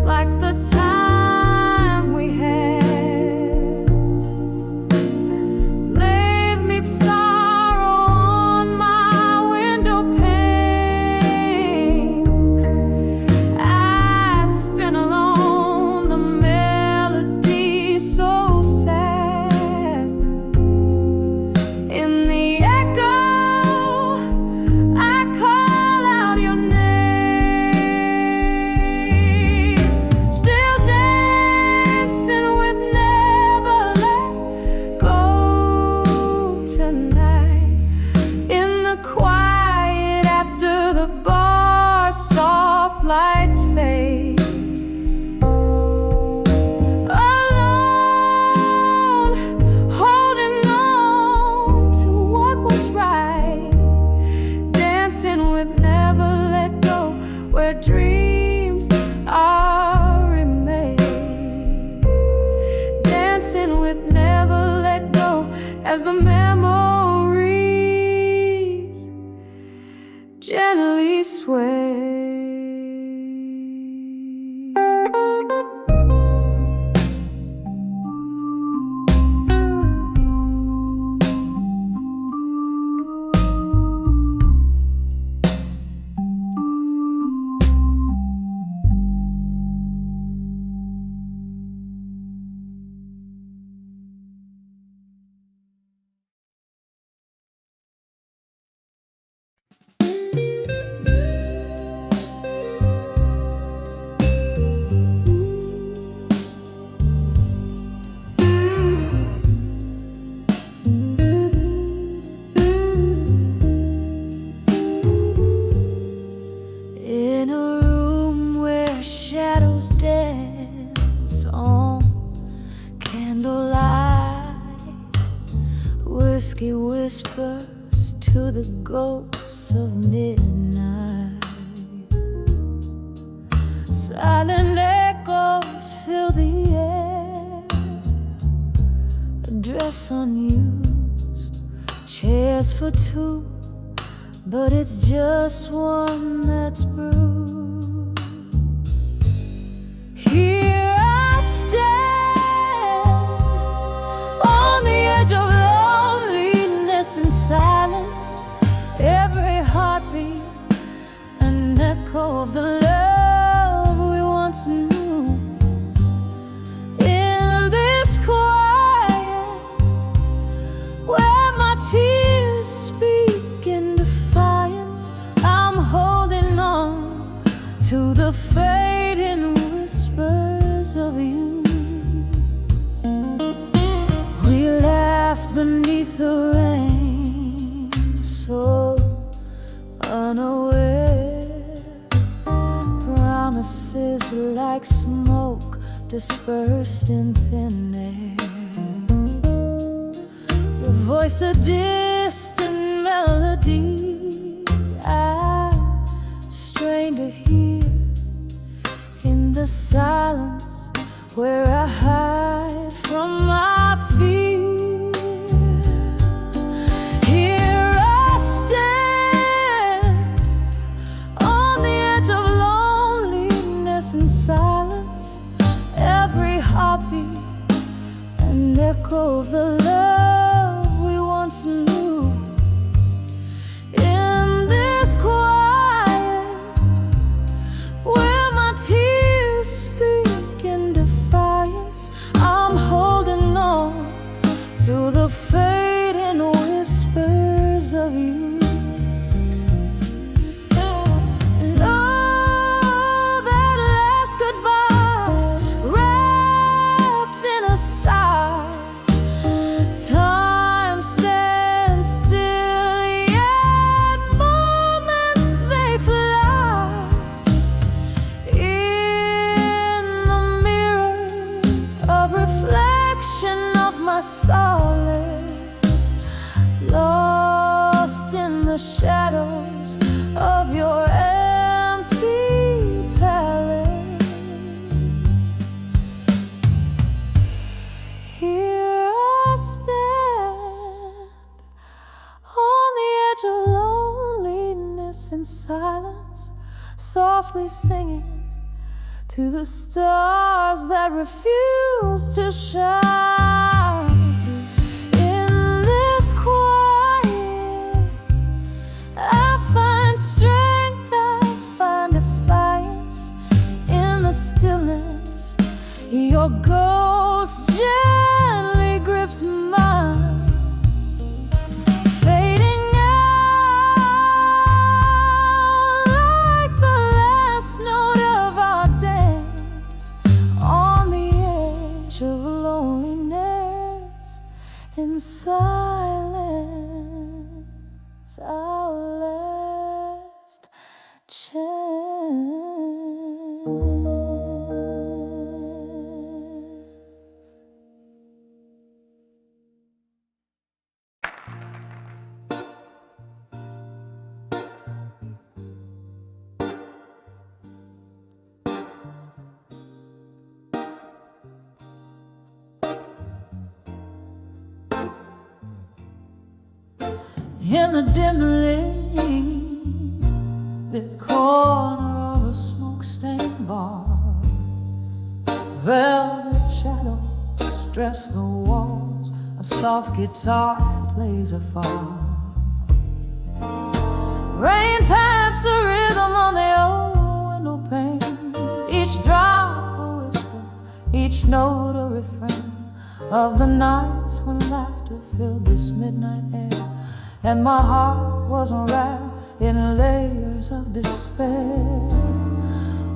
like the time we had, leave me sorrow on my window pane. I spin along the melody so sad. In the echo, I call out your name. Still dancing with never let go tonight. In the quiet after the bar, soft lights fade. Alone, holding on to what was right, dancing with never let go, where dreams are remade, dancing with never let go as the memories gently sway. In a room where shadows dance on candlelight, whiskey whispers to the ghosts of midnight. Silent echoes fill the air, dress unused, chairs for two, but it's just one that's bruised. Here I stand on the edge of loneliness and silence, every heartbeat an echo of the love we once knew. In this quiet, where my tears speak in defiance, I'm holding on to the fading whispers of you. We laughed beneath the rain, so unaware. Promises like smoke dispersed in thin air. Your voice a distant melody I strain to hear in the silence where I hide from my fear. Here I stand on the edge of loneliness and silence, every heartbeat an echo of the love we once knew. In this quiet, where my tears speak in defiance, I'm holding on to the fading whispers of you. And oh, that last goodbye wrapped in a sigh. Time stands still, yet moments they fly. In the mirror, a reflection of my solace, lost in the shadows of your empty palace. Here I stand on the edge of loneliness and silence, softly singing to the stars that refuse to shine. In this quiet, I find strength, I find defiance. In the stillness, your ghost gently grips mine. Fading out like the last note of our dance, on the edge of loneliness in silence, our last chance. In the dimly lit corner of a smoke-stained bar, velvet shadows dress the walls, a soft guitar plays afar. Rain taps a rhythm on the old window pane, each drop a whisper, each note a refrain of the nights when laughter filled this midnight air, and my heart was wrapped in layers of despair.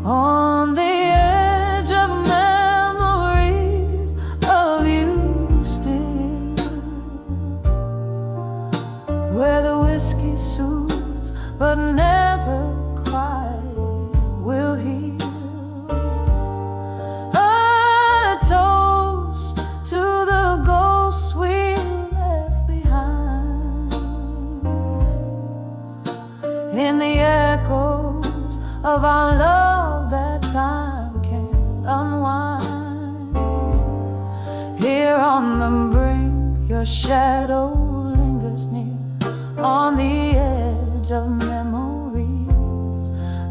On the edge of memories of you still, where the whiskey soothes but never quite will heal. A toast to the ghosts we left behind, in the echoes of our love that time can't unwind. Here on the brink, your shadow lingers near on the edge of memories.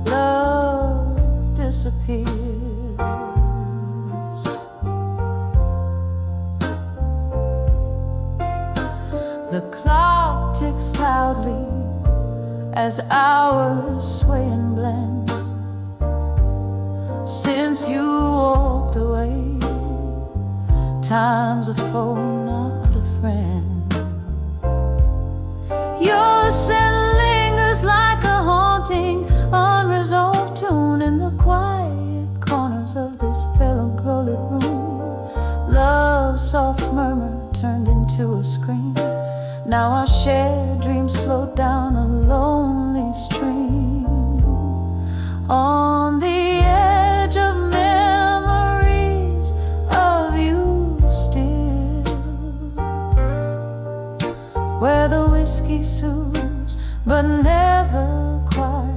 Love disappears. The clock ticks loudly as hours sway and blend. Since you walked away, time's a foe, not a friend. Your scent lingers like a haunting, unresolved tune in the quiet corners of this melancholy room. Love's soft murmur turned into a scream. Now our shared dreams float down a lonely stream on the edge of memories of you still, where the whiskey soothes but never quite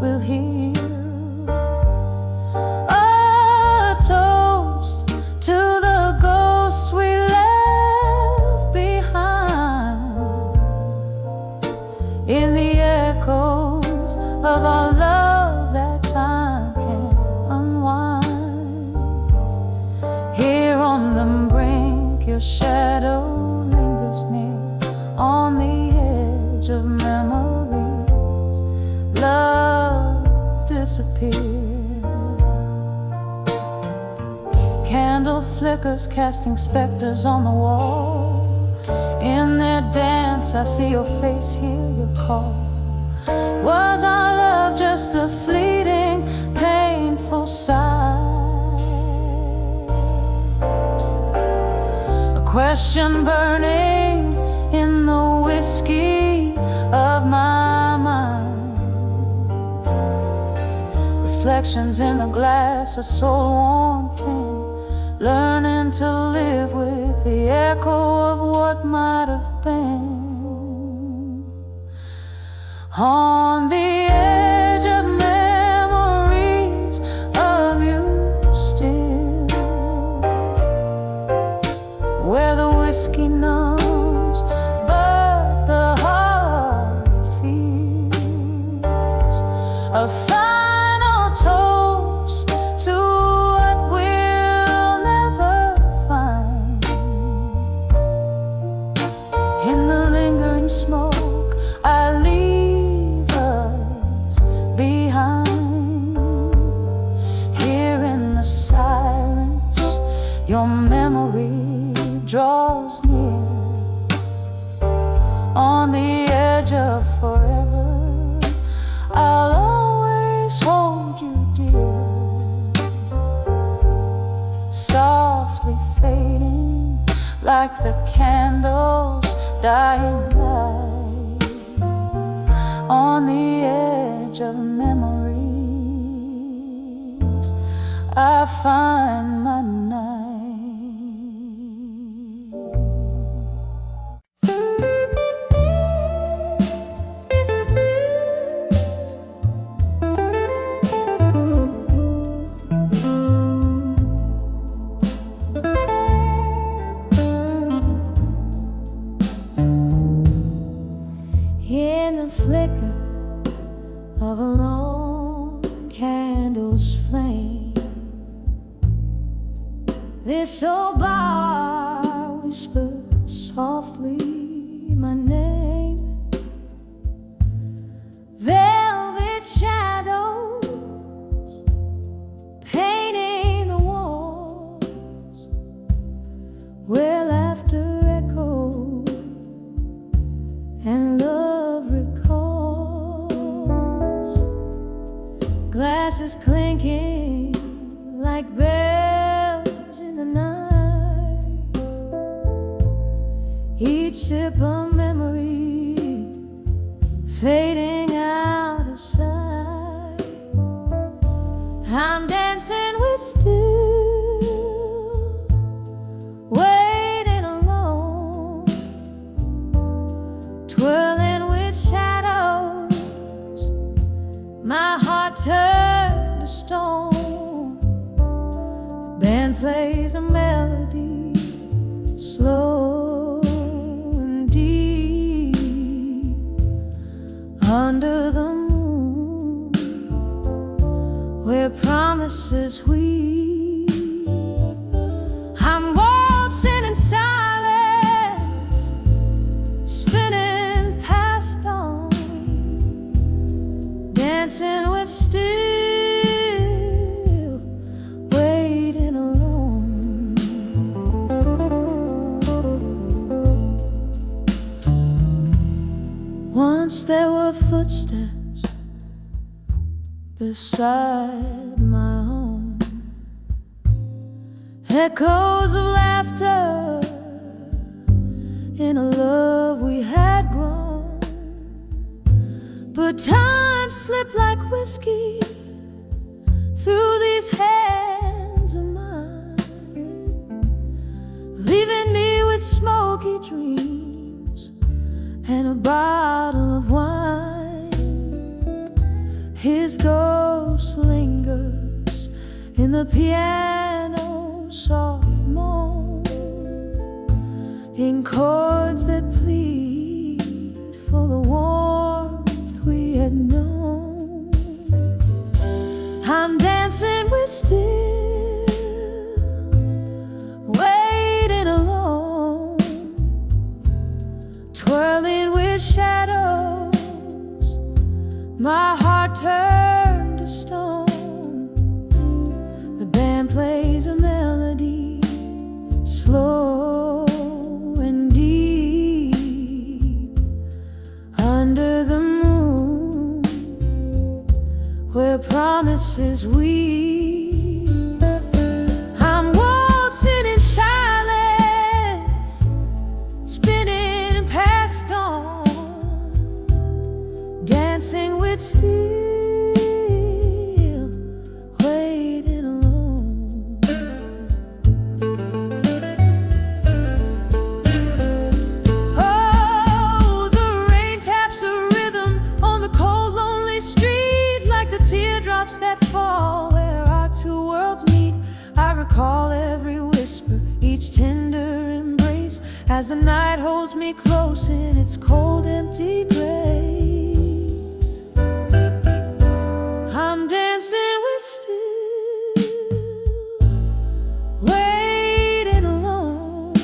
will heal. A toast to the ghosts we left behind in the echoes of our love that time can't unwind. Here on the brink, your shadow lingers near on the edge of memories. Love disappears. Candle flickers casting specters on the wall. In their dance I see your face, hear your call. Was our love just a fleeting, painful sigh? A question burning in the whiskey of my mind. Reflections in the glass, a soul-worn thing, learning to live with the echo of what might have been. On the edge of memories of you still, where the whiskey numbs but the heart feels. A final toast to what we'll never find. In the lingering smoke I leave us behind. Here in the silence your memory draws near. On the edge of forever I'll always hold you dear. Softly fading like the candles dying light. On the edge of memories I find my night. In the flicker of a lone candle's flame, this old bar whispers softly my name. Velvet shadows painting the walls where laughter echoes and love recalls. Glasses clinking like bells in the night. Each sip a memory fading out of sight. I'm dancing with still, waiting alone, twirling with shadows. My heart turned to stone. The band plays a melody slow. promises we. I'm waltzing in silence, spinning past dawn, dancing with still, waiting alone. Once there were footsteps beside my home, echoes of laughter in a love we had grown. But time slipped like whiskey through these hands of mine, leaving me with smoky dreams and a bottle of wine. His ghost lingers in the piano's soft moan, in chords that plead for the warmth we had known. I'm dancing with still, waiting alone, twirling with shadows, my heart turned to stone. The band plays a melody, slow and deep, under the moon, where promises weep. I'm waltzing in silence, spinning past dawn, dancing with still, waiting alone. Oh, the rain taps a rhythm on the cold, lonely street, like the teardrops that fall where our two worlds meet. I recall every whisper, each tender embrace, as the night holds me close in its cold, empty grace. I'm dancing with still, waiting alone,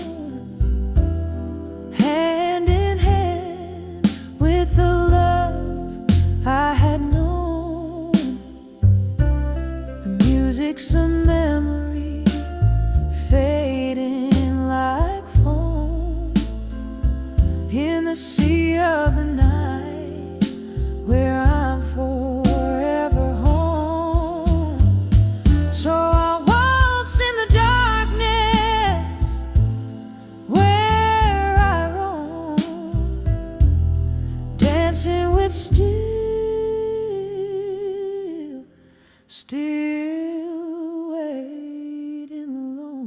hand in hand with the love I had known. The music's a memory, fading like foam in the sea of the night, where I'm forever home. So I waltz in the darkness, where I roam, dancing with still, still waiting alone.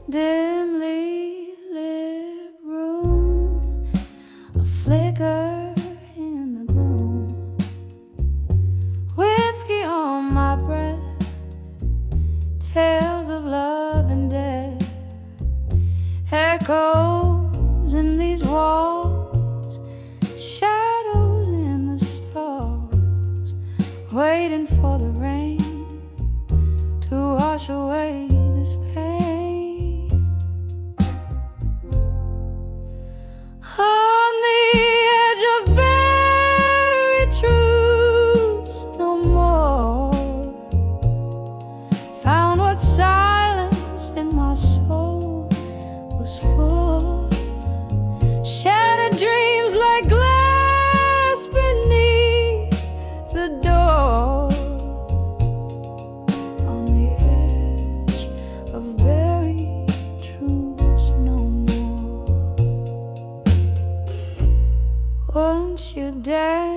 Dimly lit room, a flicker in the gloom, whiskey on my breath, tales of love and death, echoes in these walls, shadows in the stars, waiting for the rain to wash away this pain. On the edge of buried truths no more, found what silence in my soul was for. Shattered dreams like glass beneath the door. On the edge of buried truths no more. Won't you dare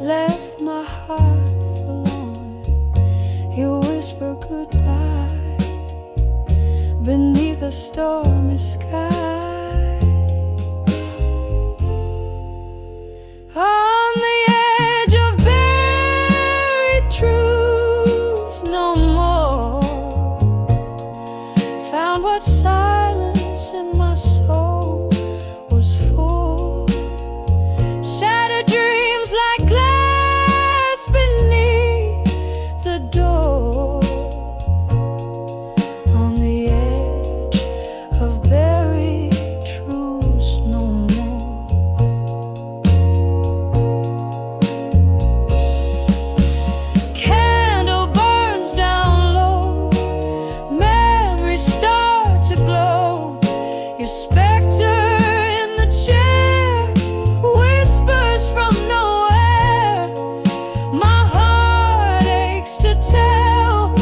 left my heart forlorn. You whisper goodbye beneath a stormy sky. On the edge of buried truths, no more. Found what silence in my soul was for. Shattered dreams like glass beneath the door. On the edge of buried truths, no more. Candle burns down low, memories start to glow. Your specter in the chair whispers from nowhere. My heart aches to tell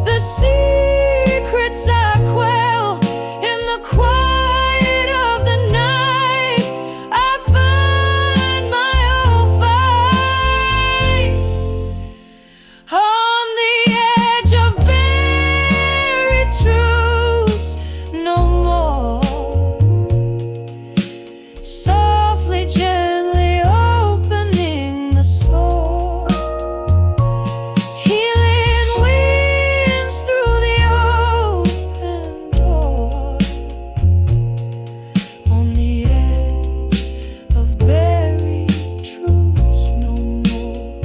the secrets I quell. In the quiet of the night, I find my old fight. On the edge of buried truths, no more. Softly, gently opening the soul. Healing winds through the open door. On the edge of buried truths, no more.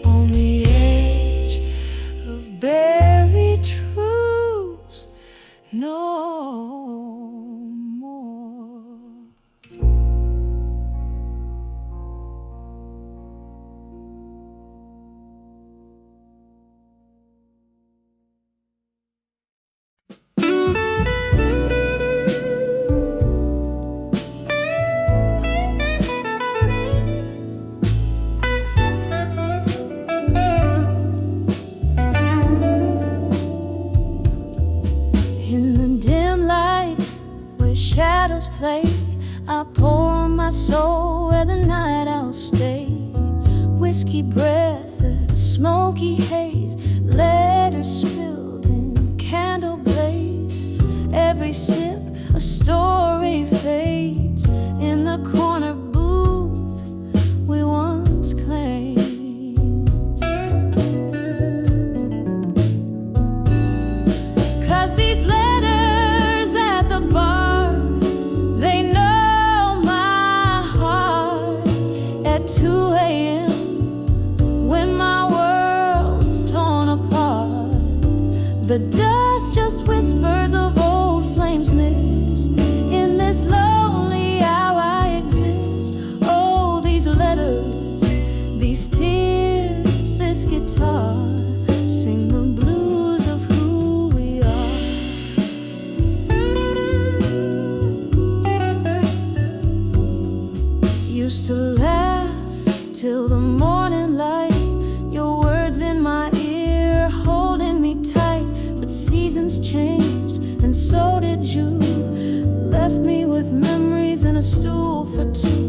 On the edge of buried truths, no more. In the dim light where shadows play, I pour my soul where the night I'll stay. Whiskey breath, a smoky haze, letters spilled in candle blaze. Every sip a story fades in the corner booth we once claimed. 'Cause these letters at the bar, they know my heart at 2 a.m. when my world's torn apart. The dust just whispers of old flames missed. In this lonely hour I exist. Oh, these letters, these tears, this guitar sing the blues of who we are. Used to laugh till the morning light, your words in my ear holding me tight. But seasons changed and so did you. Left me with memories and a stool for two.